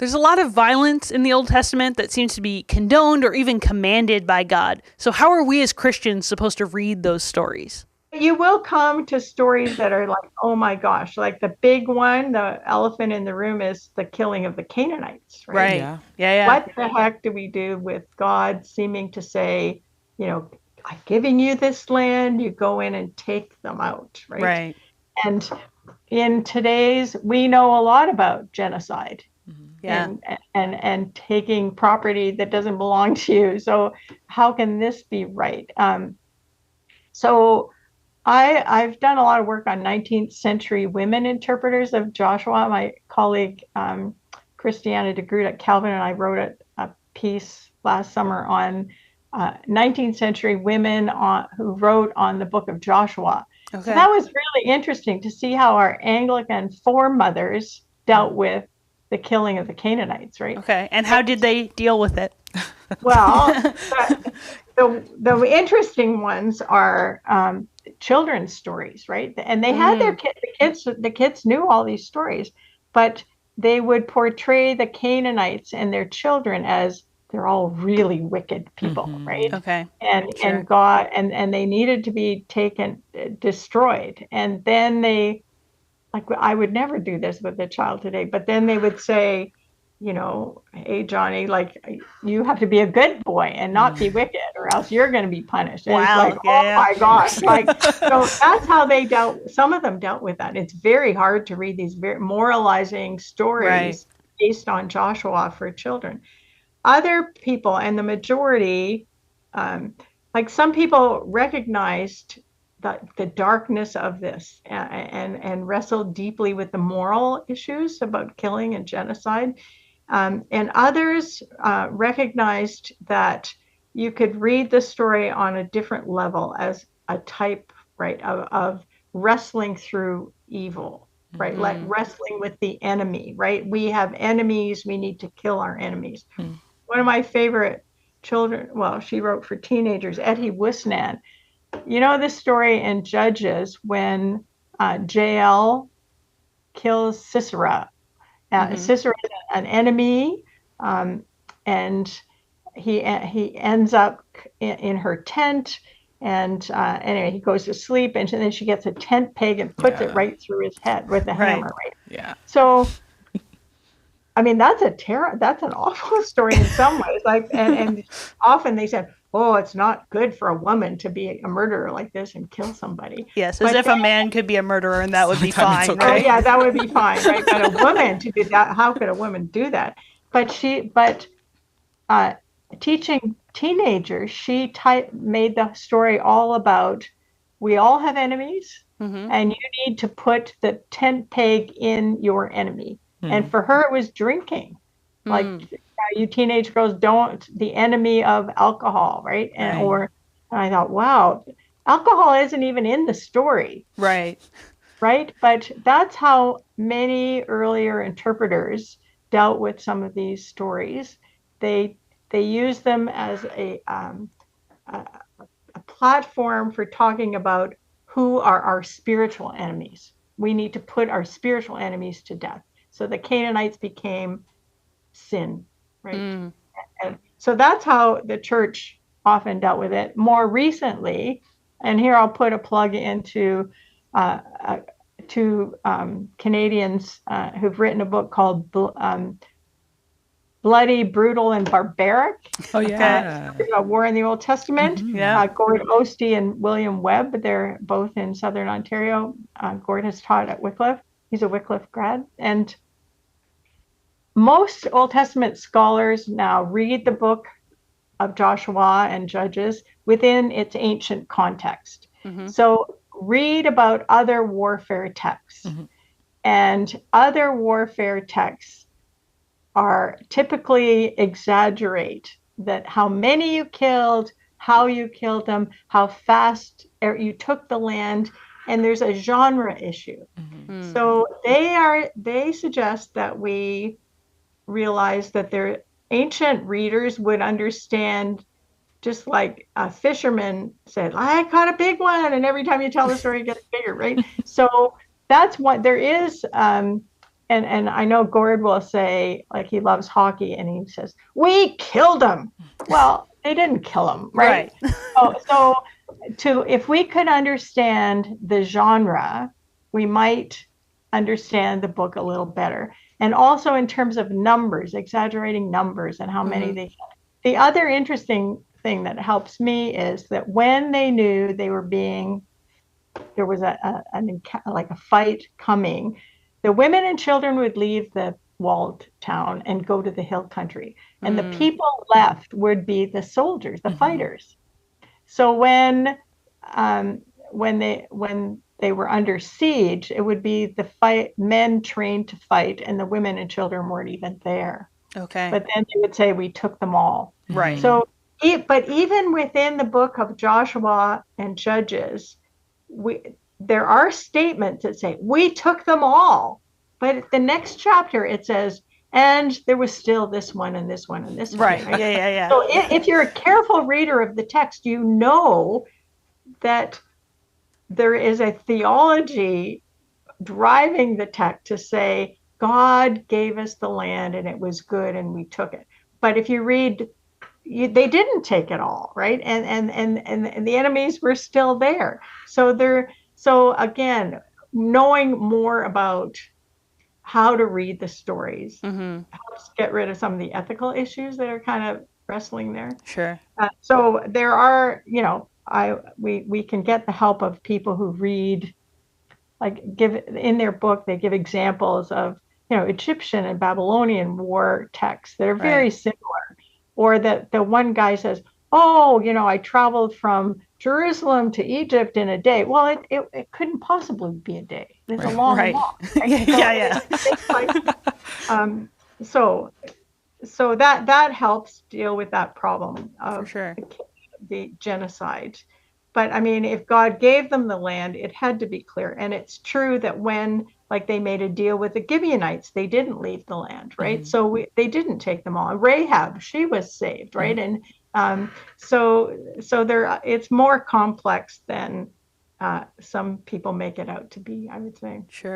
There's a lot of violence in the Old Testament that seems to be condoned or even commanded by God. So how are we as Christians supposed to read those stories? You will come to stories that are like, oh my gosh, like the big one, the elephant in the room is the killing of the Canaanites, right? Right. Yeah. Yeah. What the heck do we do with God seeming to say, I'm giving you this land, you go in and take them out, right? Right. And in today's, we know a lot about genocide Yeah. and taking property that doesn't belong to you. So how can this be right? So I've done a lot of work on 19th century women interpreters of Joshua. My colleague Christiana de Groot at Calvin and I wrote a piece last summer on 19th century women who wrote on the book of Joshua. Okay. So that was really interesting to see how our Anglican foremothers dealt with the killing of the Canaanites, right? Okay. And how did they deal with it? Well, the interesting ones are children's stories, right? And they had the kids knew all these stories, but they would portray the Canaanites and their children as they're all really wicked people, right? Okay. And God and they needed to be destroyed. And then they, like, I would never do this with a child today, but then they would say, hey, Johnny, like, you have to be a good boy and not be wicked, or else you're going to be punished. And Wow. it's like, my gosh. Like, so that's how some of them dealt with that. It's very hard to read these very moralizing stories based on Joshua for children. Other people, and the majority, like some people recognized the darkness of this and wrestled deeply with the moral issues about killing and genocide. And others recognized that you could read the story on a different level as a type, right, of wrestling through evil, right? Like wrestling with the enemy, right? We have enemies, we need to kill our enemies. One of my favorite children, well, she wrote for teenagers, Etty Wisnan. You know this story in Judges when Jael kills Sisera. Sisera is an enemy, and he ends up in her tent. And anyway, he goes to sleep, and then she gets a tent peg and puts it right through his head with a hammer. Right. Yeah. So, I mean, that's an awful story in some ways. Like, and often they said, oh, it's not good for a woman to be a murderer like this and kill somebody. Yes, as if a man could be a murderer and that would be fine, okay. right? Oh, yeah, that would be fine, right? But a woman to do that, how could a woman do that? But teaching teenagers, she made the story all about, we all have enemies, and you need to put the tent peg in your enemy. And for her, it was drinking. Like, you teenage girls, the enemy of alcohol, right? And I thought, wow, alcohol isn't even in the story. Right. But that's how many earlier interpreters dealt with some of these stories. They used them as a platform for talking about who are our spiritual enemies. We need to put our spiritual enemies to death. So the Canaanites became sin, right? And so that's how the church often dealt with it. More recently, and here I'll put a plug into two Canadians who've written a book called Bloody, Brutal, and Barbaric. Oh, yeah. War in the Old Testament. Gord Ostie and William Webb, they're both in Southern Ontario. Gord has taught at Wycliffe. He's a Wycliffe grad. And most Old Testament scholars now read the book of Joshua and Judges within its ancient context. So read about other warfare texts. And other warfare texts are typically exaggerate that how many you killed, how you killed them, how fast you took the land, and there's a genre issue. So they suggest that we realize that their ancient readers would understand, just like a fisherman said, I caught a big one, and every time you tell the story it gets bigger, right? So that's what there is. And and I know Gord will say, like, he loves hockey, and he says, "We killed him." Well, they didn't kill him, right? Right. So if we could understand the genre, we might understand the book a little better. And also in terms of numbers, exaggerating numbers and how many they. The other interesting thing that helps me is that when they knew they were being, there was like a fight coming, the women and children would leave the walled town and go to the hill country, and the people left would be the soldiers, the fighters. So when they were under siege, it would be the men trained to fight, and the women and children weren't even there. Okay. But then they would say, "We took them all." Right. So, but even within the book of Joshua and Judges, there are statements that say, "We took them all." But the next chapter, it says, "And there was still this one and this one and this one." Right. Yeah. So if you're a careful reader of the text, you know that there is a theology driving the text to say, God gave us the land and it was good and we took it. But if you read, they didn't take it all, right? And the enemies were still there. So again, knowing more about how to read the stories helps get rid of some of the ethical issues that are kind of wrestling there. Sure. So there are, we can get the help of people who read, like, give in their book, they give examples of, Egyptian and Babylonian war texts that are very similar. Or that the one guy says, "Oh, I traveled from Jerusalem to Egypt in a day." Well, it couldn't possibly be a day. It's a long walk. Right? Yeah. So that helps deal with that problem of sure. the genocide. But I mean, if God gave them the land, it had to be clear. And it's true that when, like, they made a deal with the Gibeonites, they didn't leave the land, right? So they didn't take them all. Rahab, she was saved, right? And so there, it's more complex than some people make it out to be, I would say. Sure.